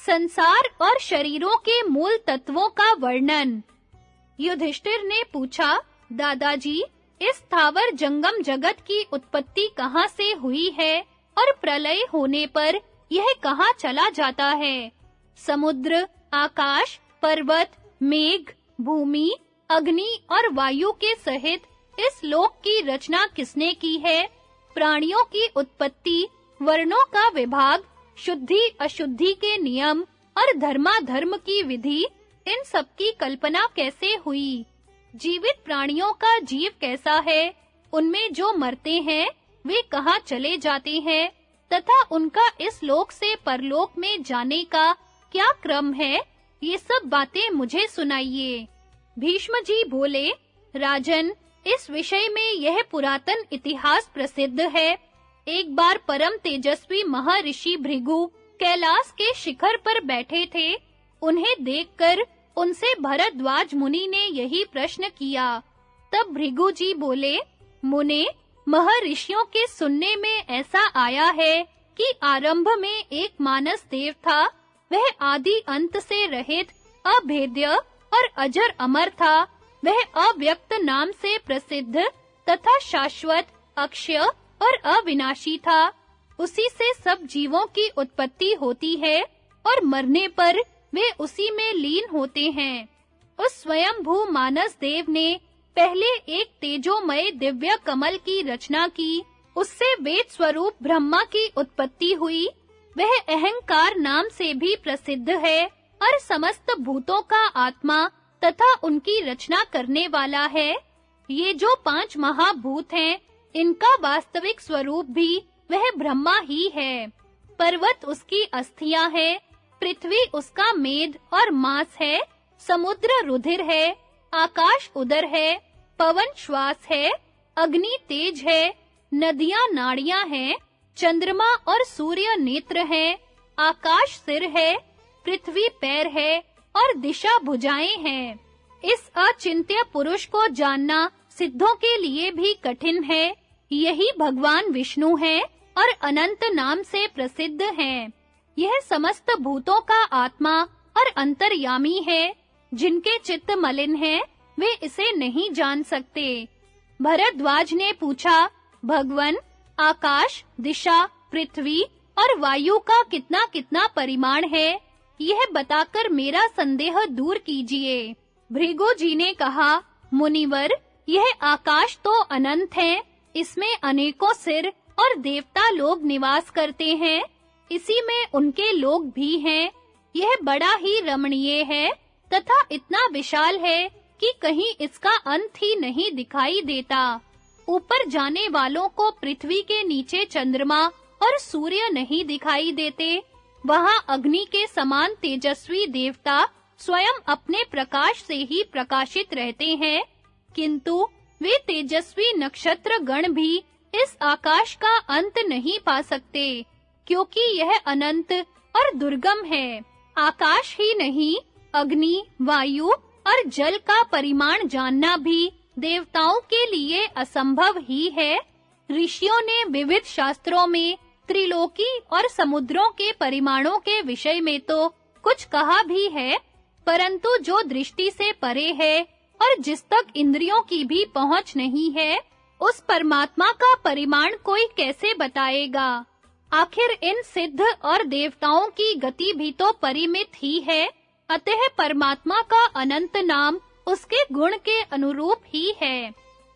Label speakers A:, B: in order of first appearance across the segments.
A: संसार और शरीरों के मूल तत्वों का वर्णन। युधिष्ठिर ने पूछा, दादाजी, इस स्थावर जंगम जगत की उत्पत्ति कहाँ से हुई है और प्रलय होने पर यह कहाँ चला जाता है? समुद्र, आकाश, पर्वत, मेघ, भूमि, अग्नि और वायु के सहित इस लोक की रचना किसने की है? प्राणियों की उत्पत्ति, वर्णों का विभाग, शुद्धि अशुद्धि के नियम और धर्माधर्म की विधि, इन सब की कल्पना कैसे हुई? जीवित प्राणियों का जीव कैसा है? उनमें जो मरते हैं वे कहाँ चले जाते हैं तथा उनका इस लोक से परलोक में जाने का क्या क्रम है? ये सब बातें मुझे सुनाइए। भीष्म जी बोले, राजन, इस विषय में यह पुरातन इतिहास प्रसिद्ध है। एक बार परम तेजस्वी महर्षि भृगु कैलाश के शिखर पर बैठे थे। उन्हें देखकर उनसे भरद्वाज मुनि ने यही प्रश्न किया। तब भृगु जी बोले, मुने, महर्षियों के सुनने में ऐसा आया है कि आरंभ में एक मानस देव था। वह आदि अंत से रहित, अभेद्य और अजर अमर था। वह अव्यक्त नाम से प्रसिद्ध तथा शाश्वत, अक्षय और अविनाशी था। उसी से सब जीवों की उत्पत्ति होती है और मरने पर वे उसी में लीन होते हैं। उस स्वयंभू मानस देव ने पहले एक तेजोमय दिव्य कमल की रचना की। उससे वेद स्वरूप ब्रह्मा की उत्पत्ति हुई। वह अहंकार नाम से भी प्रसिद्ध है और समस्त भूतों का आत्मा तथा उनकी रचना करने वाला है। ये जो 5 महाभूत हैं, इनका वास्तविक स्वरूप भी वह ब्रह्मा ही है। पर्वत उसकी अस्थियां हैं, पृथ्वी उसका मेद और मांस है, समुद्र रुधिर है, आकाश उदर है, पवन श्वास है, अग्नि तेज है, नदियां नाड़ियां हैं, चंद्रमा और सूर्य नेत्र हैं, आकाश सिर है, पृथ्वी पैर है और दिशा भुजाएं हैं। इस अचिंत्य पुरुष को जानना सिद्धों के लिए भी कठिन है। यही भगवान विष्णु हैं और अनंत नाम से प्रसिद्ध हैं। यह समस्त भूतों का आत्मा और अंतर्यामी है। जिनके चित्त मलिन हैं, वे इसे नहीं जान सकते। भरद्वाज ने पूछा, भगवन, आकाश, दिशा, पृथ्वी और वायु का कितना-कितना परिमाण है? यह बताकर मेरा संदेह दूर कीजिए। भृगु जी ने कहा, मुनिवर, यह आकाश तो अनंत है। इसमें अनेकों सिर और देवता लोग निवास करते हैं। इसी में उनके लोग भी हैं। यह बड़ा ही रमणीय है तथा इतना विशाल है कि कहीं इसका अंत ही नहीं दिखाई देता। ऊपर जाने वालों को पृथ्वी के नीचे चंद्रमा और सूर्य नहीं दिखाई देते। वहां अग्नि के समान तेजस्वी देवता स्वयं अपने प्रकाश से ही प्रकाशित रहते हैं, किंतु वे तेजस्वी नक्षत्र गण भी इस आकाश का अंत नहीं पा सकते, क्योंकि यह अनंत और दुर्गम है। आकाश ही नहीं, अग्नि, वायु और जल का परिमाण जानना भी देवताओं के लिए असंभव ही है। ऋषियों ने विविध शास्त्रों में त्रिलोकी और समुद्रों के परिमाणों के विषय में तो कुछ कहा भी है, परंतु जो दृष्टि से परे है और जिस तक इंद्रियों की भी पहुंच नहीं है, उस परमात्मा का परिमाण कोई कैसे बताएगा? आखिर इन सिद्ध और देवताओं की गति भी तो परिमित ही है। अतः परमात्मा का अनंत नाम उसके गुण के अनुरूप ही है।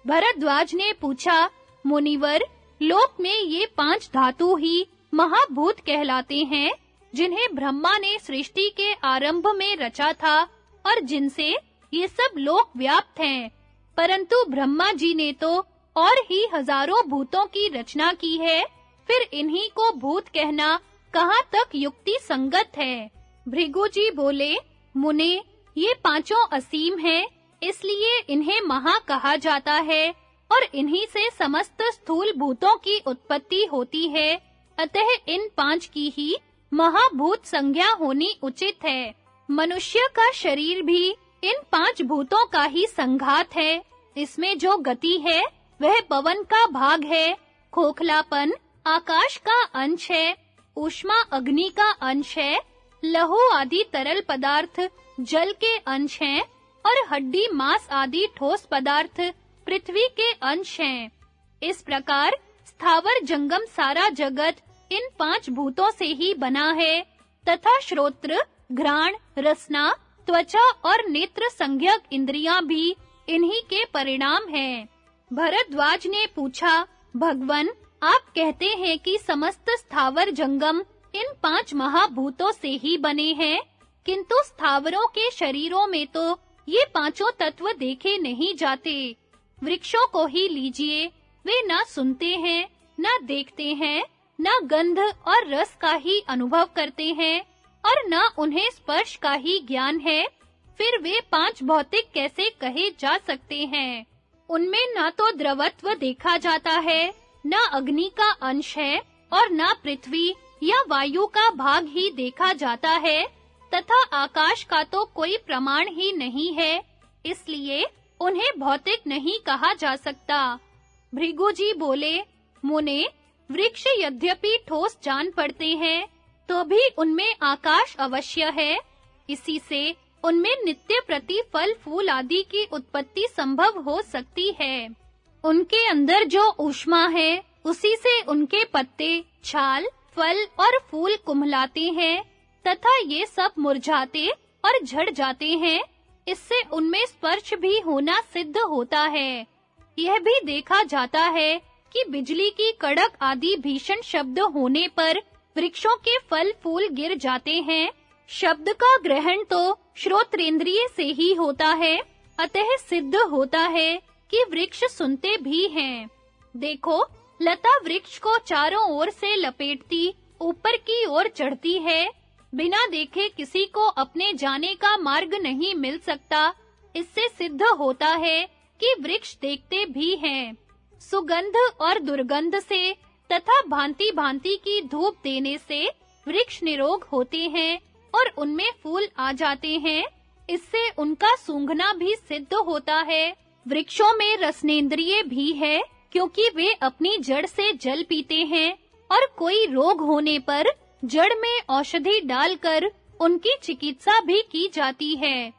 A: भरद्वाज ने पूछा, मुनिवर, लोक में ये 5 धातु ही महाभूत कहलाते हैं, जिन्हें ब्रह्मा ने सृष्टि के आरंभ में रचा था और जिनसे ये सब लोक व्याप्त हैं। परंतु ब्रह्मा जी ने तो और ही हजारों भूतों की रचना की है। फिर इन्हीं को भूत कहना कहाँ तक युक्ति संगत है? भृगु जी बोले, मुने, ये 5 असीम हैं, इसलिए इन्हें महा कहा जाता है और इन्हीं से समस्त स्थूल भूतों की उत्पत्ति होती है। अतः इन 5 की ही महाभूत संज्ञा होनी उचित है। मनुष्य का शरीर भी इन 5 भूतों का ही संघात है। इसमें जो गति है वह पवन का भाग है, खोखलापन आकाश का अंश है, ऊष्मा अग्नि का अंश है, लहू आदि तरल पदार्थ जल के अंश हैं और हड्डी मांस आदि ठोस पदार्थ पृथ्वी के अंश हैं। इस प्रकार स्थावर जंगम सारा जगत इन 5 भूतों से ही बना है तथा श्रोत्र, घ्राण, रसना, त्वचा और नेत्र संज्ञक इंद्रियां भी इन्हीं के परिणाम हैं। भरद्वाज ने पूछा, भगवन, आप कहते हैं कि समस्त स्थावर जंगम इन 5 महाभूतों से ही बने हैं, किंतु स्थावरों के शरीरों में तो ये पांचों तत्व देखे नहीं जाते। वृक्षों को ही लीजिए, वे ना सुनते हैं, ना देखते हैं, ना गंध और रस का ही अनुभव करते हैं और ना उन्हें स्पर्श का ही ज्ञान है, फिर वे 5 भौतिक कैसे कहे जा सकते हैं? उनमें ना तो द्रवत्व देखा जाता है, ना अग्नि का अंश है और ना पृथ्वी या वायु का भाग ही देखा जाता है तथा आकाश का तो कोई प्रमाण ही नहीं है, इसलिए उन्हें भौतिक नहीं कहा जा सकता। भृगु जी बोले, मुने, वृक्ष यद्यपि ठोस जान पड़ते हैं, तो भी उनमें आकाश अवश्य है। इसी से उनमें नित्य प्रति फल फूल आदि की उत्पत्ति संभव हो सकती है। उनके अंदर जो ऊष्मा है, उसी से उनके पत्ते, छाल, फल और फूल कुम्हलाते हैं तथा ये सब मुरझाते और झड़ जाते हैं। इससे उनमें स्पर्श भी होना सिद्ध होता है। यह भी देखा जाता है कि बिजली की कड़क आदि भीषण शब्द होने पर वृक्षों के फल फूल गिर जाते हैं। शब्द का ग्रहण तो श्रोत्रेंद्रिय से ही होता है, अतः सिद्ध होता है कि वृक्ष सुनते भी हैं। देखो, लता वृक्ष को चारों ओर से लपेटती ऊपर की ओर चढ़ती है। बिना देखे किसी को अपने जाने का मार्ग नहीं मिल सकता। इससे सिद्ध होता है कि वृक्ष देखते भी हैं। सुगंध और दुर्गंध से तथा भांति-भांति की धूप देने से वृक्ष निरोग होते हैं और उनमें फूल आ जाते हैं। इससे उनका सूंघना भी सिद्ध होता है। वृक्षों में रसनेंद्रिय भी है, क्योंकि वे अपनी जड़ से जल पीते हैं और कोई रोग होने पर जड़ में औषधि डालकर उनकी चिकित्सा भी की जाती है।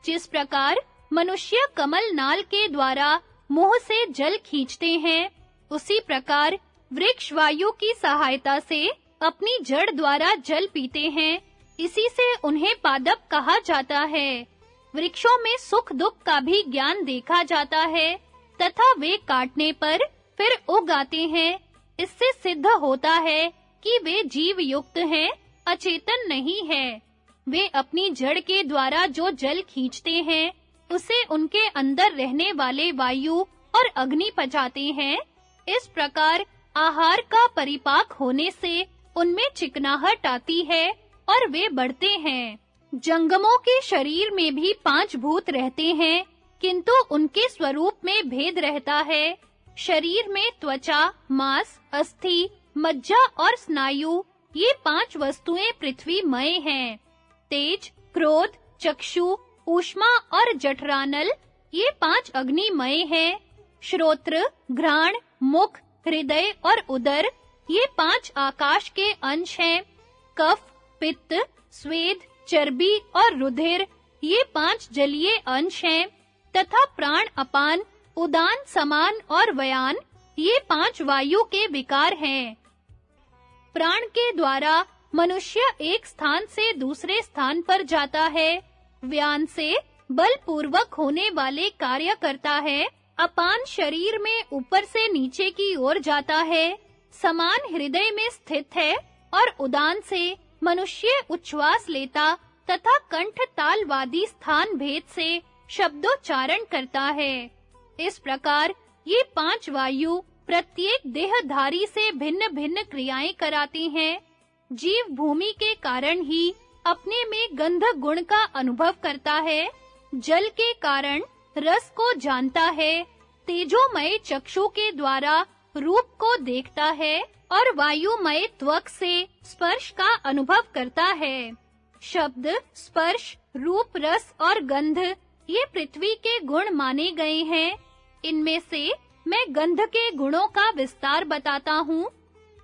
A: जिस प्रकार मनुष्य कमल नाल के द्वारा मुंह से जल खींचते हैं, उसी प्रकार वृक्ष वायु की सहायता से अपनी जड़ द्वारा जल पीते हैं। इसी से उन्हें पादप कहा जाता है। वृक्षों में सुख दुख का भी ज्ञान देखा जाता है तथा वे काटने पर फिर उग आते हैं। इससे सिद्ध होता है कि वे जीव युक्त हैं, अचेतन नहीं है। वे अपनी जड़ के द्वारा जो जल खींचते हैं, उसे उनके अंदर रहने वाले वायु और अग्नि पचाते हैं। इस प्रकार आहार का परिपाक होने से उनमें चिकनाहट आती है और वे बढ़ते हैं। जंगमों के शरीर में भी 5 भूत रहते हैं, किंतु उनके स्वरूप में भेद रहता है। शरीर में त्वचा, मांस, अस्थि, मज्जा और स्नायु, ये 5 वस्तुएं पृथ्वीमय हैं। तेज, क्रोध, चक्षु, ऊष्मा और जठरानल, ये 5 अग्निमय हैं। श्रोत्र, घ्राण, मुख, हृदय और उदर, ये 5 आकाश के अंश हैं। कफ, पित्त, स्वेद, चर्बी और रुधिर, ये 5 जलीय अंश हैं तथा प्राण, अपान, उदान, समान और व्यान, ये 5 वायु के विकार हैं। प्राण के द्वारा मनुष्य एक स्थान से दूसरे स्थान पर जाता है। व्यान से बलपूर्वक होने वाले कार्य करता है। अपान शरीर में ऊपर से नीचे की ओर जाता है। समान हृदय में स्थित है और उदान से मनुष्य उच्छ्वास लेता तथा कंठ तालवादी स्थान भेद से शब्दोच्चारण करता है। इस प्रकार ये 5 वायु प्रत्येक देहधारी से भिन्न-भिन्न क्रियाएं कराती हैं। जीव भूमि के कारण ही अपने में गंध गुण का अनुभव करता है। जल के कारण रस को जानता है। तेजोमय चक्षु के द्वारा रूप को देखता है और वायुमय त्वक से स्पर्श का अनुभव करता है। शब्द, स्पर्श, रूप, रस और गंध, ये पृथ्वी के गुण माने गए हैं। इनमें से मैं गंध के गुणों का विस्तार बताता हूँ।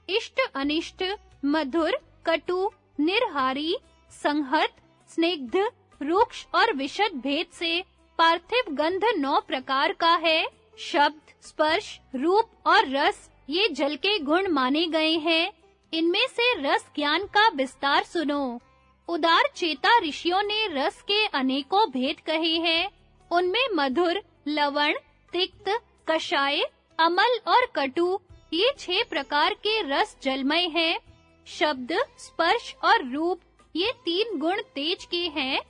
A: इष्ट, अनिष्ट, मधुर, कटु, निर्हारी, संहत, स्निग्ध, रुक्ष और विशद भेद से पार्थिव गंध 9 प्रकार का है। शब्द, स्पर्श, रूप और रस ये जल के गुण माने गए हैं। इनमें से रस ज्ञान का विस्तार सुनो। उदार चेता ऋषियों ने रस के अनेकों भेद कहे हैं। उनमें मधुर, लवण, तिक्त, कषाय, अमल और कटु ये 6 प्रकार के रस जलमय हैं। शब्द, स्पर्श और रूप ये 3 गुण तेज के हैं।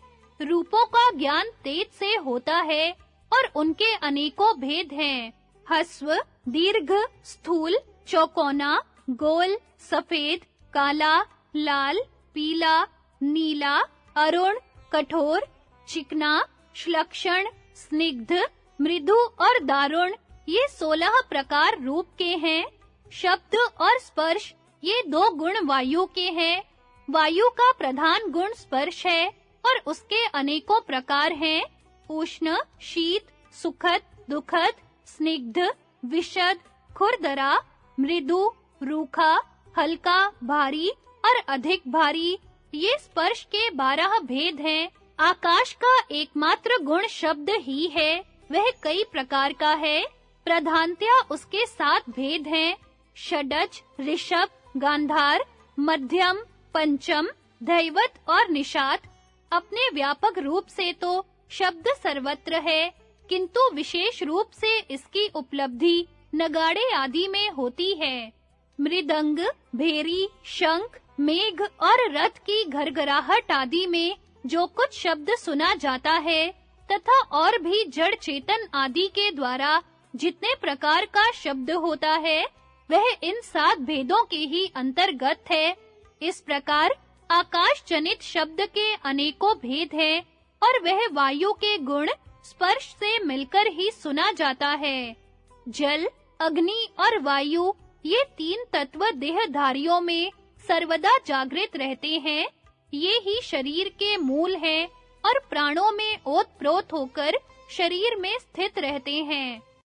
A: रूपों का ज्ञान तेज से होता है और उनके अनेकों भेद हैं। हस्व, दीर्घ, स्थूल, चौकोना, गोल, सफेद, काला, लाल, पीला, नीला, अरुण, कठोर, चिकना, श्लक्षण, स्निग्ध, मृदु और दारुण ये 16 प्रकार रूप के हैं। शब्द और स्पर्श ये 2 गुण वायु के हैं। वायु का प्रधान गुण स्पर्श है और उसके अनेकों प्रकार हैं। उष्ण, शीत, सुखद, दुखद, स्निग्ध, विशद, खुरदरा, मृदु, रूखा, हल्का, भारी और अधिक भारी ये स्पर्श के 12 भेद हैं। आकाश का एकमात्र गुण शब्द ही है। वह कई प्रकार का है। प्रधानतया उसके 7 भेद हैं। षडज, ऋषभ, गांधार, मध्यम, पंचम, दैवत और निषाद। अपने व्यापक रूप से तो शब्द सर्वत्र है, किंतु विशेष रूप से इसकी उपलब्धि नगाड़े आदि में होती है। मृदंग, भेरी, शंख, मेघ और रथ की घरघराहट आदि में जो कुछ शब्द सुना जाता है तथा और भी जड़ चेतन आदि के द्वारा जितने प्रकार का शब्द होता है वह इन 7 भेदों के ही अंतर्गत है। इस प्रकार आकाश जनित शब्द के अनेकों भेद हैं और वह वायु के गुण स्पर्श से मिलकर ही सुना जाता है। जल, अग्नि और वायु ये 3 तत्व देहधारियों में सर्वदा जागृत रहते हैं। ये ही शरीर के मूल हैं और प्राणों में ओतप्रोत होकर शरीर में स्थित रहते हैं।